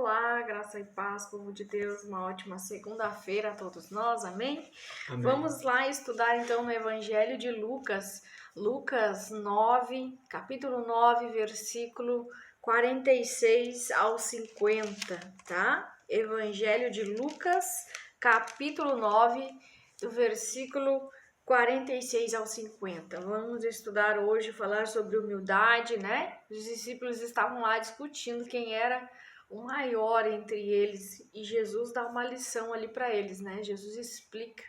Olá, graça e paz, povo de Deus, uma ótima segunda-feira a todos nós, amém? Amém. Vamos lá estudar então no Evangelho de Lucas, Lucas 9, capítulo 9, versículo 46 ao 50, tá? Evangelho de Lucas, capítulo 9, do versículo 46 ao 50. Vamos estudar hoje, falar sobre humildade, né? Os discípulos estavam lá discutindo quem era o maior entre eles e Jesus dá uma lição ali para eles, né? Jesus explica,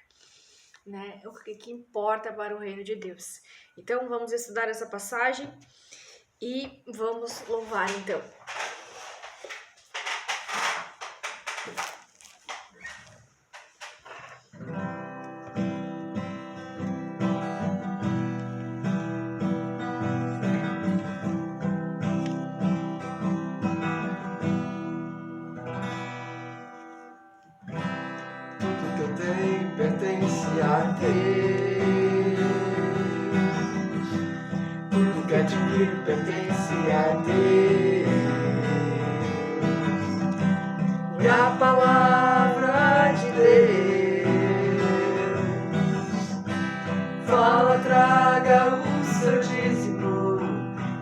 né, o que importa para o reino de Deus. Então vamos estudar essa passagem e vamos louvar então. Pertence a Deus. Tudo que adquiro pertence a Deus. E a palavra de Deus fala, traga o seu dízimo,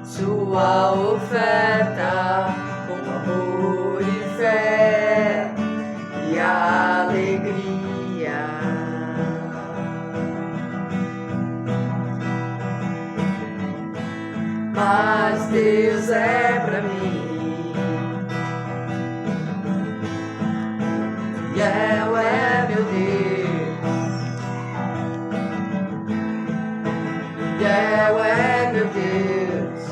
sua oferta, com amor e fé e alegria. Mas Deus é pra mim, fiel é meu Deus, fiel é meu Deus,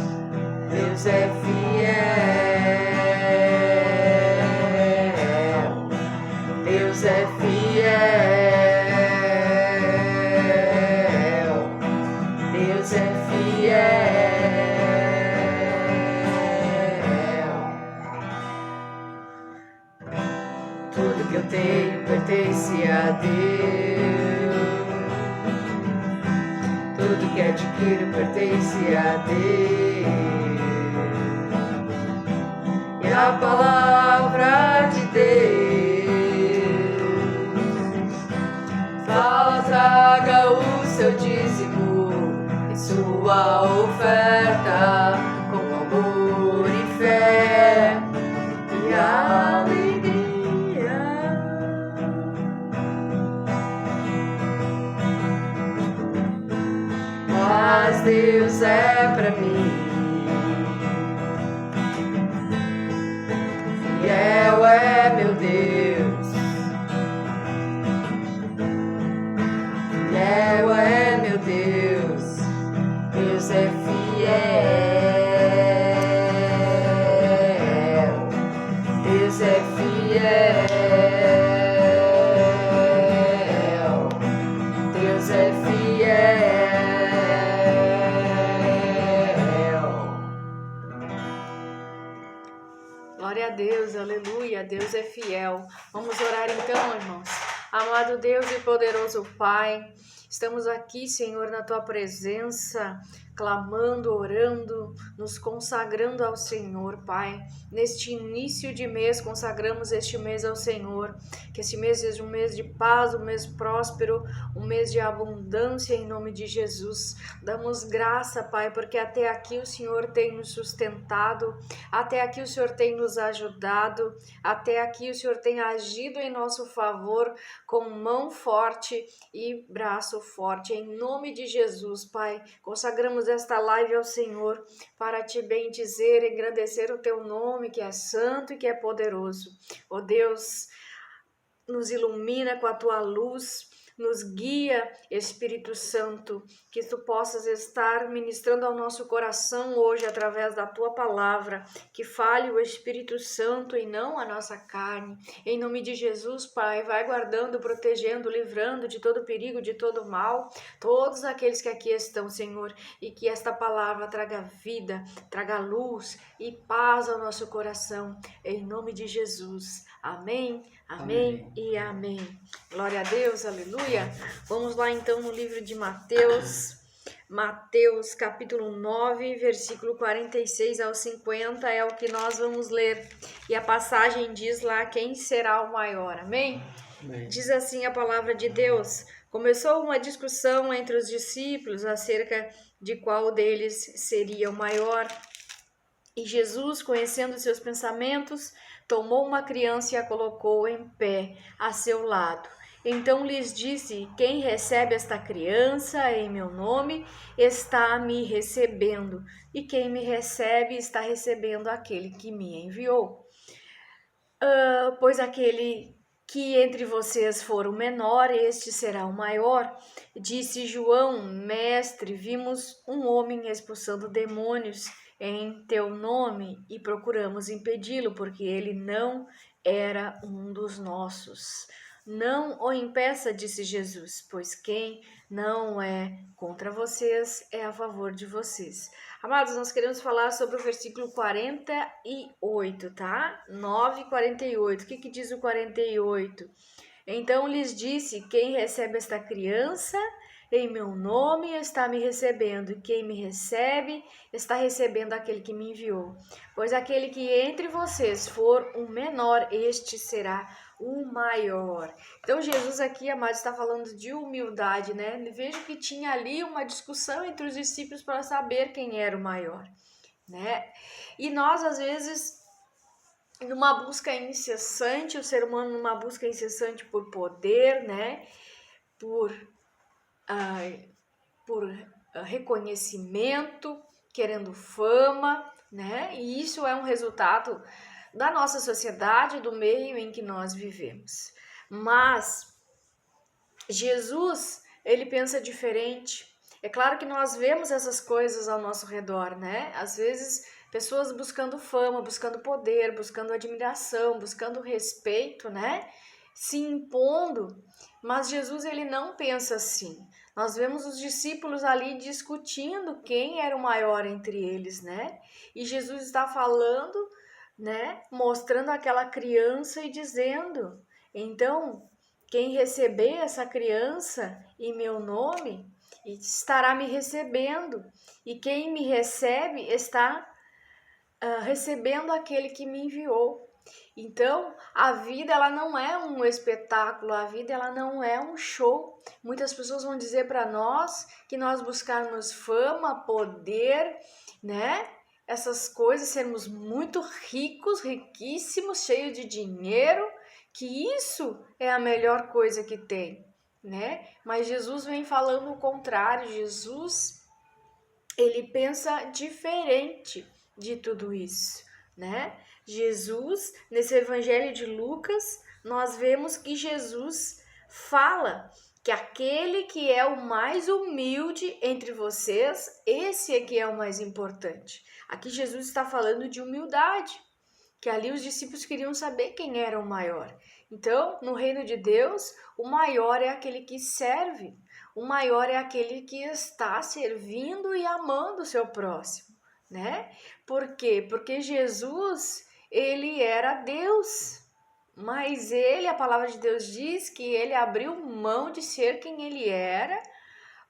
Deus é fiel, Deus é fiel, Deus é fiel. Tudo que eu tenho pertence a Deus. Tudo que adquiro pertence a Deus. E a palavra de Deus fala, traga o seu dízimo e sua oferta, com amor e fé e alegria. Mas Deus é pra mim, fiel é meu Deus, fiel é meu Deus, Deus é fiel, Deus é fiel, Deus é fiel. Glória a Deus, aleluia, Deus é fiel. Vamos orar então, irmãos. Amado Deus e poderoso Pai, estamos aqui, Senhor, na Tua presença, clamando, orando, nos consagrando ao Senhor, Pai. Neste início de mês, consagramos este mês ao Senhor, que este mês seja um mês de paz, um mês próspero, um mês de abundância em nome de Jesus. Damos graça, Pai, porque até aqui o Senhor tem nos sustentado, até aqui o Senhor tem nos ajudado, até aqui o Senhor tem agido em nosso favor com mão forte e braço forte. Em nome de Jesus, Pai, consagramos esta live ao Senhor para te bendizer, engrandecer o teu nome, que é santo e que é poderoso. Ó Deus, nos ilumina com a tua luz, nos guia, Espírito Santo, que tu possas estar ministrando ao nosso coração hoje através da tua palavra, que fale o Espírito Santo e não a nossa carne. Em nome de Jesus, Pai, vai guardando, protegendo, livrando de todo perigo, de todo mal, todos aqueles que aqui estão, Senhor, e que esta palavra traga vida, traga luz e paz ao nosso coração. Em nome de Jesus. Amém, amém e amém. Glória a Deus, aleluia. Vamos lá então no livro de Mateus, Mateus capítulo 9, versículo 46 ao 50 é o que nós vamos ler. E a passagem diz lá quem será o maior, amém? Diz assim a palavra de Deus: começou uma discussão entre os discípulos acerca de qual deles seria o maior. E Jesus, conhecendo seus pensamentos, tomou uma criança e a colocou em pé a seu lado. Então lhes disse: quem recebe esta criança em meu nome está me recebendo, e quem me recebe está recebendo aquele que me enviou. Pois aquele que entre vocês for o menor, este será o maior. Disse João: mestre, vimos um homem expulsando demônios em teu nome e procuramos impedi-lo, porque ele não era um dos nossos. Não o impeça, disse Jesus, pois quem não é contra vocês é a favor de vocês. Amados, nós queremos falar sobre o versículo 48, tá? 9:48. O que diz o 48? Então lhes disse: quem recebe esta criança em meu nome está me recebendo, e quem me recebe está recebendo aquele que me enviou. Pois aquele que entre vocês for o menor, este será o maior. Então Jesus aqui, amados, está falando de humildade, né? Veja que tinha ali uma discussão entre os discípulos para saber quem era o maior, né? E nós, às vezes, numa busca incessante, o ser humano numa busca incessante por poder, né? Por reconhecimento, querendo fama, né? E isso é um resultado da nossa sociedade, do meio em que nós vivemos. Mas Jesus, ele pensa diferente. É claro que nós vemos essas coisas ao nosso redor, né? Às vezes, pessoas buscando fama, buscando poder, buscando admiração, buscando respeito, né? Se impondo. Mas Jesus, ele não pensa assim. Nós vemos os discípulos ali discutindo quem era o maior entre eles, né? E Jesus está falando, né? Mostrando aquela criança e dizendo: então, quem receber essa criança em meu nome estará me recebendo, e quem me recebe está recebendo aquele que me enviou. Então, a vida ela não é um espetáculo, a vida ela não é um show. Muitas pessoas vão dizer para nós que nós buscarmos fama, poder, né? Essas coisas, sermos muito ricos, riquíssimos, cheios de dinheiro, que isso é a melhor coisa que tem, né? Mas Jesus vem falando o contrário. Jesus, ele pensa diferente de tudo isso, né? Jesus, nesse evangelho de Lucas, nós vemos que Jesus fala que aquele que é o mais humilde entre vocês, esse é que é o mais importante. Aqui Jesus está falando de humildade, que ali os discípulos queriam saber quem era o maior. Então, no reino de Deus, o maior é aquele que serve, o maior é aquele que está servindo e amando o seu próximo, né? Por quê? Porque Jesus, ele era Deus, mas ele, a palavra de Deus diz que ele abriu mão de ser quem ele era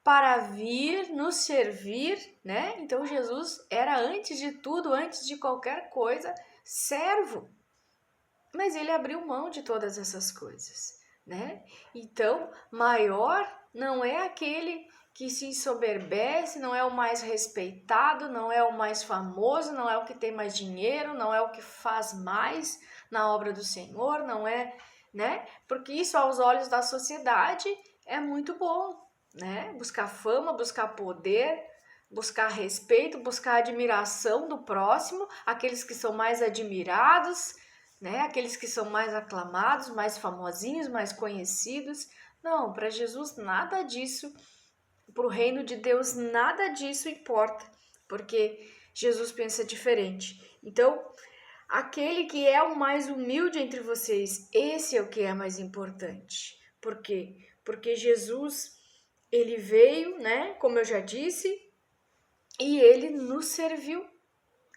para vir nos servir, né? Então Jesus era, antes de tudo, antes de qualquer coisa, servo. Mas ele abriu mão de todas essas coisas, né? Então, maior não é aquele que se ensoberbece, não é o mais respeitado, não é o mais famoso, não é o que tem mais dinheiro, não é o que faz mais na obra do Senhor, não é, né? Porque isso aos olhos da sociedade é muito bom, né? Buscar fama, buscar poder, buscar respeito, buscar admiração do próximo, aqueles que são mais admirados, né? Aqueles que são mais aclamados, mais famosinhos, mais conhecidos. Não, para Jesus nada disso, para o reino de Deus nada disso importa, porque Jesus pensa diferente. Então, aquele que é o mais humilde entre vocês, esse é o que é mais importante. Por quê? Porque Jesus, ele veio, né? Como eu já disse, e ele nos serviu.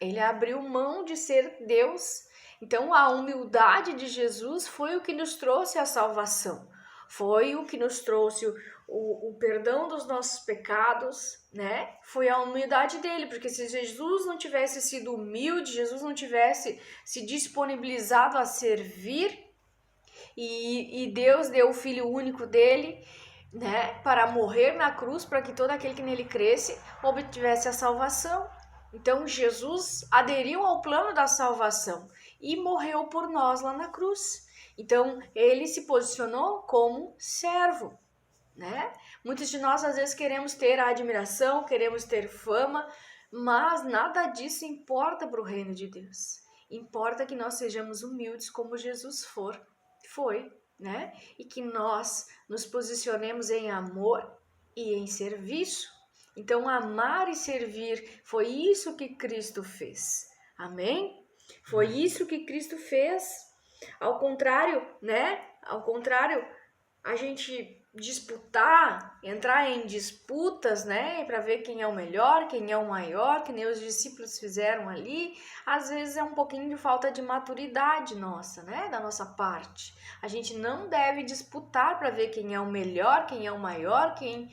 Ele abriu mão de ser Deus. Então, a humildade de Jesus foi o que nos trouxe a salvação. Foi o que nos trouxe o perdão dos nossos pecados, né? Foi a humildade dele, porque se Jesus não tivesse sido humilde, Jesus não tivesse se disponibilizado a servir, e Deus deu o Filho único dele, né, para morrer na cruz, para que todo aquele que nele cresce obtivesse a salvação. Então Jesus aderiu ao plano da salvação e morreu por nós lá na cruz. Então ele se posicionou como servo, né? Muitos de nós às vezes queremos ter a admiração, queremos ter fama, mas nada disso importa para o reino de Deus. Importa que nós sejamos humildes como Jesus foi, né? E que nós nos posicionemos em amor e em serviço. Então, amar e servir foi isso que Cristo fez. Amém? Foi isso que Cristo fez. Ao contrário, né? Ao contrário, a gente disputar, entrar em disputas, né, para ver quem é o melhor, quem é o maior, que nem os discípulos fizeram ali, às vezes é um pouquinho de falta de maturidade nossa, né, da nossa parte. A gente não deve disputar para ver quem é o melhor, quem é o maior, quem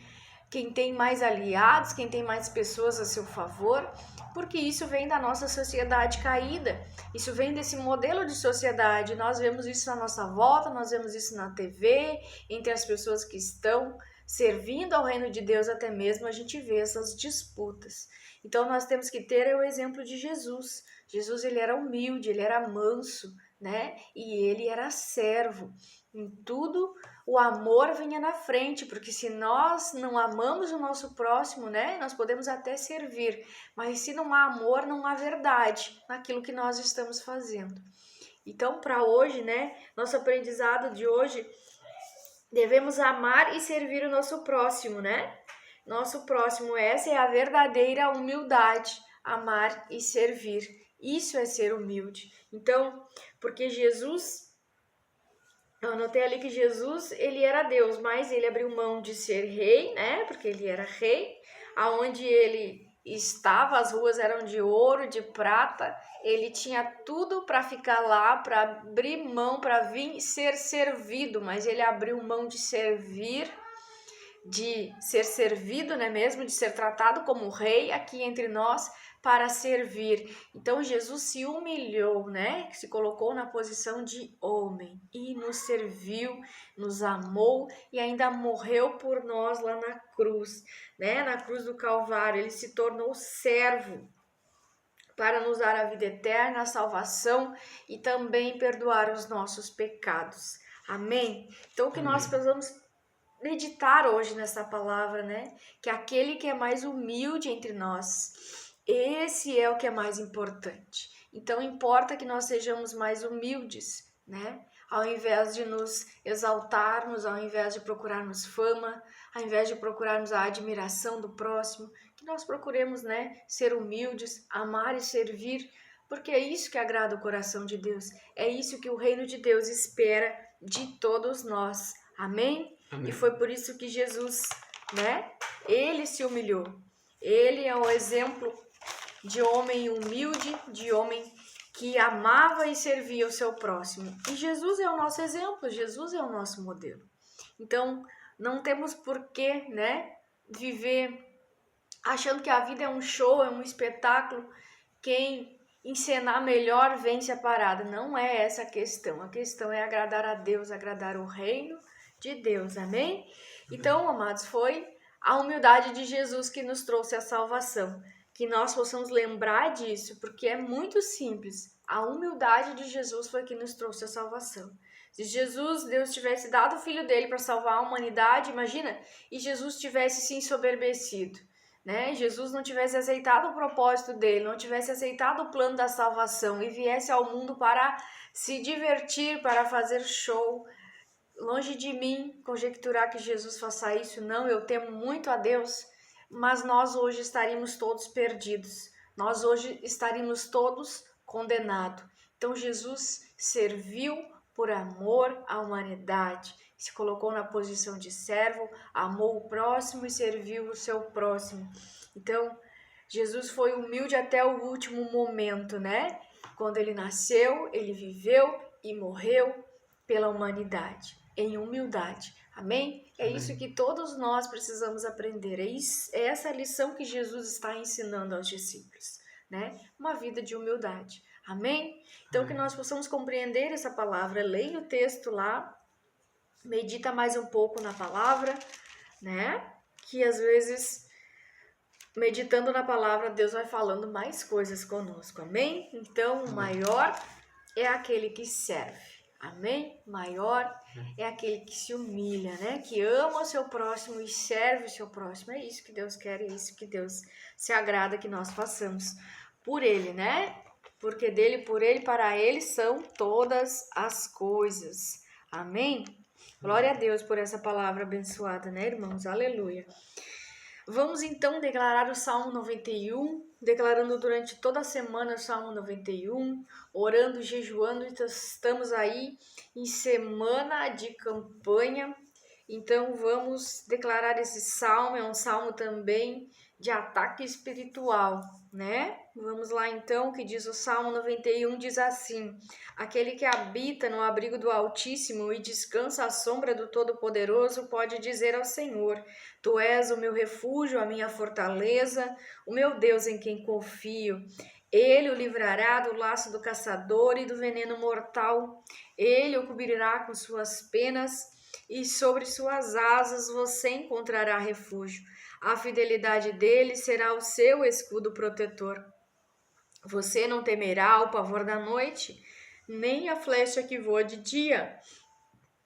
tem mais aliados, quem tem mais pessoas a seu favor, porque isso vem da nossa sociedade caída, isso vem desse modelo de sociedade. Nós vemos isso na nossa volta, nós vemos isso na TV, entre as pessoas que estão servindo ao reino de Deus, até mesmo a gente vê essas disputas. Então nós temos que ter o exemplo de Jesus. Jesus, ele era humilde, ele era manso, né? E ele era servo. Em tudo o amor vinha na frente, porque se nós não amamos o nosso próximo, né, nós podemos até servir, mas se não há amor, não há verdade naquilo que nós estamos fazendo. Então, para hoje, né, nosso aprendizado de hoje, devemos amar e servir o nosso próximo, né? Nosso próximo, essa é a verdadeira humildade, amar e servir. Isso é ser humilde. Então, porque Jesus, eu anotei ali que Jesus, ele era Deus, mas ele abriu mão de ser rei, né? Porque ele era rei, aonde ele estava, as ruas eram de ouro, de prata, ele tinha tudo para ficar lá, para abrir mão, para vir ser servido, mas ele abriu mão de servir, de ser servido, né mesmo, de ser tratado como rei aqui entre nós, para servir. Então Jesus se humilhou, né? Se colocou na posição de homem e nos serviu, nos amou e ainda morreu por nós lá na cruz, né? Na cruz do Calvário, ele se tornou servo para nos dar a vida eterna, a salvação e também perdoar os nossos pecados. Amém? Então que nós precisamos meditar hoje nessa palavra, né? Que aquele que é mais humilde entre nós, esse é o que é mais importante. Então importa que nós sejamos mais humildes, né? Ao invés de nos exaltarmos, ao invés de procurarmos fama, ao invés de procurarmos a admiração do próximo, que nós procuremos, né, ser humildes, amar e servir, porque é isso que agrada o coração de Deus. É isso que o reino de Deus espera de todos nós. Amém? Amém. E foi por isso que Jesus, né, ele se humilhou. Ele é o exemplo de homem humilde, de homem que amava e servia o seu próximo. E Jesus é o nosso exemplo, Jesus é o nosso modelo. Então, não temos porquê, né, viver achando que a vida é um show, é um espetáculo. Quem encenar melhor vence a parada. Não é essa a questão. A questão é agradar a Deus, agradar o reino de Deus. Amém? Então, amados, foi a humildade de Jesus que nos trouxe a salvação. Que nós possamos lembrar disso, porque é muito simples. A humildade de Jesus foi que nos trouxe a salvação. Se Deus tivesse dado o Filho dele para salvar a humanidade, imagina, e Jesus tivesse se ensoberbecido, né? Jesus não tivesse aceitado o propósito dele, não tivesse aceitado o plano da salvação e viesse ao mundo para se divertir, para fazer show. Longe de mim conjecturar que Jesus faça isso, não, eu temo muito a Deus, mas nós hoje estaríamos todos perdidos, nós hoje estaríamos todos condenados. Então Jesus serviu por amor à humanidade, se colocou na posição de servo, amou o próximo e serviu o seu próximo. Então Jesus foi humilde até o último momento, né? Quando ele nasceu, ele viveu e morreu pela humanidade, em humildade. Amém? É isso que todos nós precisamos aprender. É essa lição que Jesus está ensinando aos discípulos, né? Uma vida de humildade. Amém? Então, que nós possamos compreender essa palavra. Leia o texto lá, medita mais um pouco na palavra, né? Que às vezes, meditando na palavra, Deus vai falando mais coisas conosco. Amém? Então, o maior é aquele que serve. Amém? Maior é aquele que se humilha, né? Que ama o seu próximo e serve o seu próximo. É isso que Deus quer, é isso que Deus se agrada que nós façamos por Ele, né? Porque dele, por Ele, para Ele são todas as coisas. Amém? Glória a Deus por essa palavra abençoada, né, irmãos? Aleluia. Vamos então declarar o Salmo 91, declarando durante toda a semana o Salmo 91, orando, jejuando, então estamos aí em semana de campanha, então vamos declarar esse salmo, é um salmo também de ataque espiritual, né? Vamos lá então, que diz o Salmo 91, diz assim: aquele que habita no abrigo do Altíssimo e descansa à sombra do Todo-Poderoso pode dizer ao Senhor: Tu és o meu refúgio, a minha fortaleza, o meu Deus em quem confio. Ele o livrará do laço do caçador e do veneno mortal. Ele o cobrirá com suas penas e sobre suas asas você encontrará refúgio. A fidelidade dele será o seu escudo protetor. Você não temerá o pavor da noite, nem a flecha que voa de dia,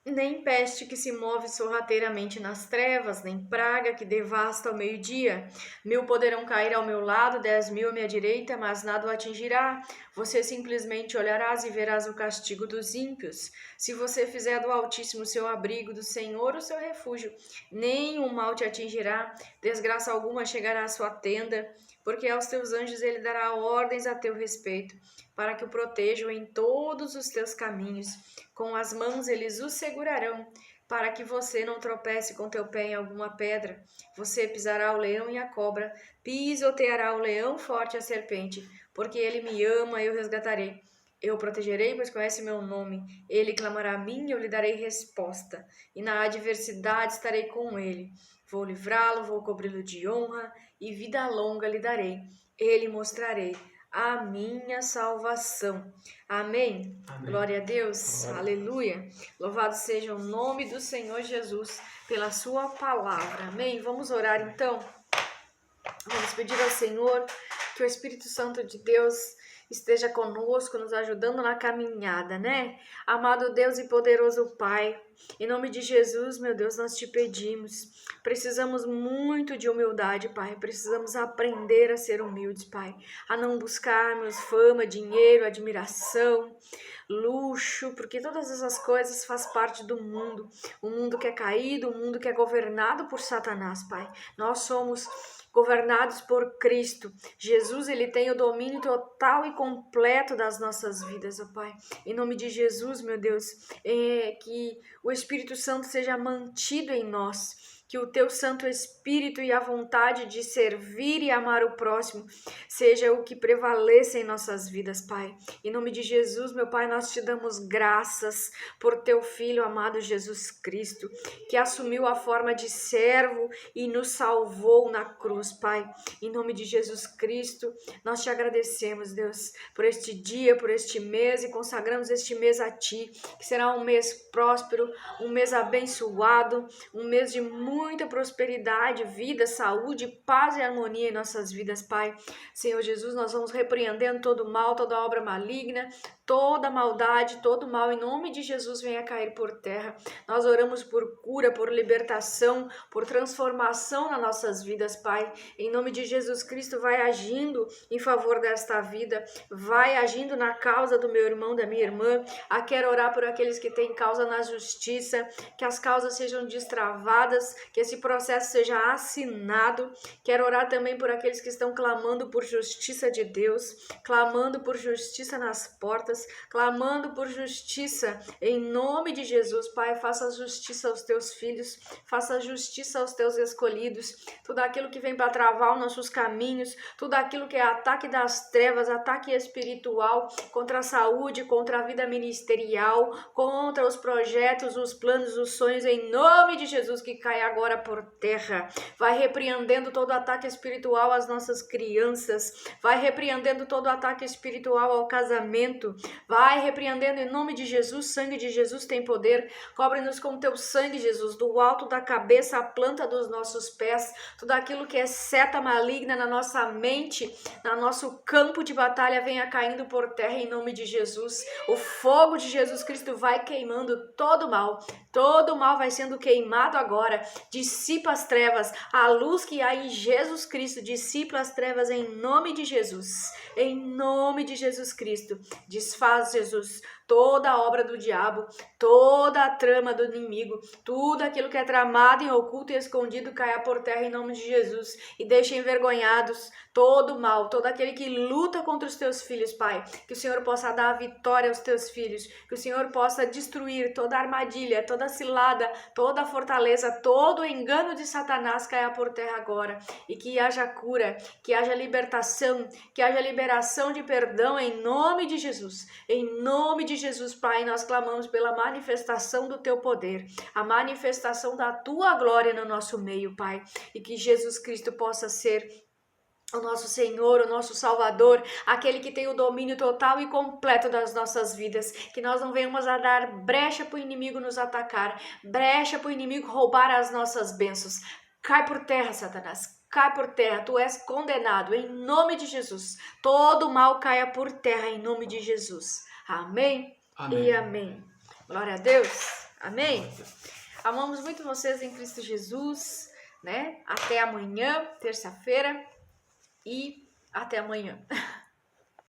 nem peste que se move sorrateiramente nas trevas, nem praga que devasta ao meio-dia. 1000 poderão cair ao meu lado, 10.000 à minha direita, mas nada o atingirá. Você simplesmente olharás e verás o castigo dos ímpios. Se você fizer do Altíssimo seu abrigo, do Senhor o seu refúgio, nenhum mal te atingirá, desgraça alguma chegará à sua tenda, porque aos teus anjos ele dará ordens a teu respeito, para que o protejam em todos os teus caminhos. Com as mãos eles o segurarão, para que você não tropece com teu pé em alguma pedra. Você pisará o leão e a cobra, pisoteará o leão forte e a serpente, porque ele me ama, eu resgatarei. Eu o protegerei, pois conhece meu nome. Ele clamará a mim e eu lhe darei resposta. E na adversidade estarei com ele. Vou livrá-lo, vou cobri-lo de honra e vida longa lhe darei. Ele mostrarei a minha salvação. Amém? Amém. Glória a Deus. Glória. Aleluia. Louvado seja o nome do Senhor Jesus pela sua palavra. Amém? Vamos orar então? Vamos pedir ao Senhor que o Espírito Santo de Deus esteja conosco, nos ajudando na caminhada, né? Amado Deus e poderoso Pai, em nome de Jesus, meu Deus, nós te pedimos. Precisamos muito de humildade, Pai. Precisamos aprender a ser humildes, Pai. A não buscarmos fama, dinheiro, admiração, luxo, porque todas essas coisas fazem parte do mundo. O mundo que é caído, o mundo que é governado por Satanás, Pai. Nós somos governados por Cristo. Jesus, ele tem o domínio total e completo das nossas vidas, ó Pai. Em nome de Jesus, meu Deus, que o Espírito Santo seja mantido em nós, que o teu Santo Espírito e a vontade de servir e amar o próximo seja o que prevaleça em nossas vidas, Pai. Em nome de Jesus, meu Pai, nós te damos graças por teu Filho amado Jesus Cristo, que assumiu a forma de servo e nos salvou na cruz, Pai. Em nome de Jesus Cristo, nós te agradecemos, Deus, por este dia, por este mês, e consagramos este mês a Ti, que será um mês próspero, um mês abençoado, um mês de muita prosperidade, vida, saúde, paz e harmonia em nossas vidas, Pai. Senhor Jesus, nós vamos repreendendo todo mal, toda obra maligna, toda maldade, todo mal, em nome de Jesus, venha cair por terra. Nós oramos por cura, por libertação, por transformação nas nossas vidas, Pai. Em nome de Jesus Cristo, vai agindo em favor desta vida, vai agindo na causa do meu irmão, da minha irmã. Quero orar por aqueles que têm causa na justiça, que as causas sejam destravadas, que esse processo seja assinado. Quero orar também por aqueles que estão clamando por justiça de Deus, clamando por justiça nas portas, portas, clamando por justiça, em nome de Jesus, Pai, faça justiça aos teus filhos, faça justiça aos teus escolhidos, tudo aquilo que vem para travar os nossos caminhos, tudo aquilo que é ataque das trevas, ataque espiritual, contra a saúde, contra a vida ministerial, contra os projetos, os planos, os sonhos, em nome de Jesus, que cai agora por terra. Vai repreendendo todo ataque espiritual às nossas crianças, vai repreendendo todo ataque espiritual ao casamento, vai repreendendo em nome de Jesus. Sangue de Jesus tem poder, cobre-nos com teu sangue, Jesus, do alto da cabeça à planta dos nossos pés, tudo aquilo que é seta maligna na nossa mente, no nosso campo de batalha, venha caindo por terra em nome de Jesus. O fogo de Jesus Cristo vai queimando todo mal vai sendo queimado agora, dissipa as trevas, a luz que há em Jesus Cristo dissipa as trevas em nome de Jesus, em nome de Jesus Cristo. Desfaz, Jesus, toda a obra do diabo, toda a trama do inimigo, tudo aquilo que é tramado em oculto e escondido caia por terra em nome de Jesus, e deixe envergonhados todo mal, todo aquele que luta contra os teus filhos, Pai, que o Senhor possa dar a vitória aos teus filhos, que o Senhor possa destruir toda armadilha, toda cilada, toda fortaleza, todo engano de Satanás caia por terra agora, e que haja cura, que haja libertação, que haja liberação de perdão em nome de Jesus. Em nome de Jesus, Pai, nós clamamos pela manifestação do teu poder, a manifestação da tua glória no nosso meio, Pai, e que Jesus Cristo possa ser o nosso Senhor, o nosso Salvador, aquele que tem o domínio total e completo das nossas vidas, que nós não venhamos a dar brecha para o inimigo nos atacar, brecha para o inimigo roubar as nossas bênçãos. Cai por terra, Satanás, cai por terra, tu és condenado, em nome de Jesus. Todo mal caia por terra, em nome de Jesus. Amém? Amém. E amém. Glória a Deus. Amém? Amamos muito vocês em Cristo Jesus, né? Até amanhã, terça-feira. E até amanhã.